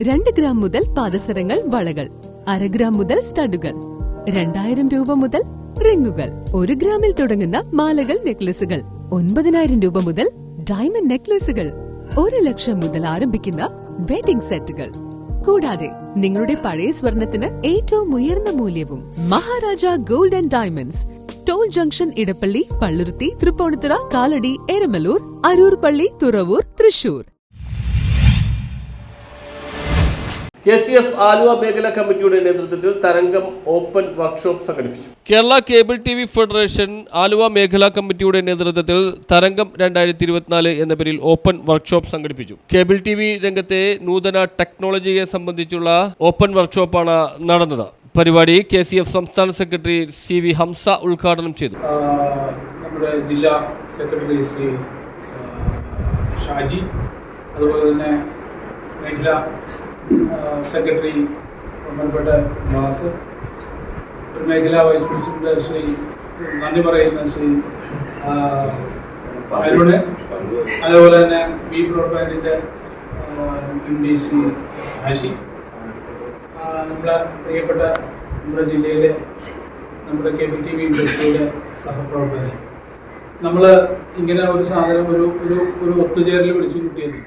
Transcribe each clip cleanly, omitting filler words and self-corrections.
2 gram മുതൽ പാദസരങ്ങൾ, വളകൾ, 1/2 gram മുതൽ സ്റ്റഡുകൾ, 2000 രൂപ മുതൽ റിങ്ങുകൾ, 1 ഗ്രാമിൽ തുടങ്ങുന്ന മാലകൾ, നെക്ലസുകൾ, 9000 രൂപ മുതൽ ഡയമണ്ട് നെക്ലസുകൾ, 1 ലക്ഷം മുതൽ ആരംഭിക്കുന്ന വെഡിംഗ് സെറ്റുകൾ. കൂടാതെ നിങ്ങളുടെ പഴയ സ്വർണത്തിന് ഏറ്റവും ഉയർന്ന മൂല്യവും. Maharaja gold and diamonds, toll junction, Edappally, Palluruthy, Tripunithura, Kalady, Eramalloor, Aroor പള്ളി, തുറവൂർ, തൃശൂർ. KCF ആലുവ മേഖലാ കമ്മിറ്റിയുടെ നേതൃത്വത്തിൽ തരംഗം ഓപ്പൺ വർക്ക്ഷോപ്പ് സംഘടിപ്പിച്ചു. Kerala cable TV federation Aluva മേഖലാ കമ്മിറ്റിയുടെ നേതൃത്വത്തിൽ തരംഗം 2024 എന്ന പേരിൽ ഓപ്പൺ വർക്ക്ഷോപ്പ് സംഘടിപ്പിച്ചു. കേബിൾ TV രംഗത്തെ നൂതന ടെക്നോളജിയെ സംബന്ധിച്ചുള്ള ഓപ്പൺ വർക്ക്ഷോപ്പാണ് നടന്നത്. പരിപാടി KCF സംസ്ഥാന സെക്രട്ടറി CV ഹംസ ഉദ്ഘാടനം ചെയ്തു. നമ്മുടെ ജില്ലാ സെക്രട്ടറി ശ്രീ ഷാജി, അതുപോലെ തന്നെ മേഖലാ സെക്രട്ടറി ബഹുമാനപ്പെട്ട വാസ്, മേഖലാ വൈസ് പ്രസിഡന്റ് ശ്രീ നന്ദി പറയുന്ന ശ്രീ അരുണ്, അതുപോലെ തന്നെ ബി ബ്രോഡ്ബാൻഡിൻ്റെ MD ശ്രീ ആശി, നമ്മുടെ പ്രിയപ്പെട്ട നമ്മുടെ ജില്ലയിലെ നമ്മുടെ കേബിൾ TV ഇൻഡസ്ട്രിയുടെ സഹപ്രവർത്തകർ, നമ്മൾ ഇങ്ങനെ ഒരു സാധനം ഒരു ഒത്തുചേരൽ വിളിച്ചു കിട്ടിയത്.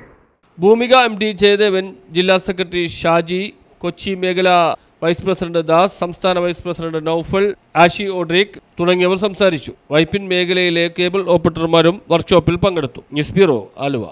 ഭൂമിക MD ജയദേവൻ, ജില്ലാ സെക്രട്ടറി ഷാജി, കൊച്ചി മേഖലാ വൈസ് പ്രസിഡന്റ് ദാസ്, സംസ്ഥാന vice president Noufal, Ashi Audric തുടങ്ങിയവർ സംസാരിച്ചു. വൈപ്പിൻ മേഖലയിലെ കേബിൾ ഓപ്പറേറ്റർമാരും വർക്ക്ഷോപ്പിൽ പങ്കെടുത്തു. News bureau, Aluva.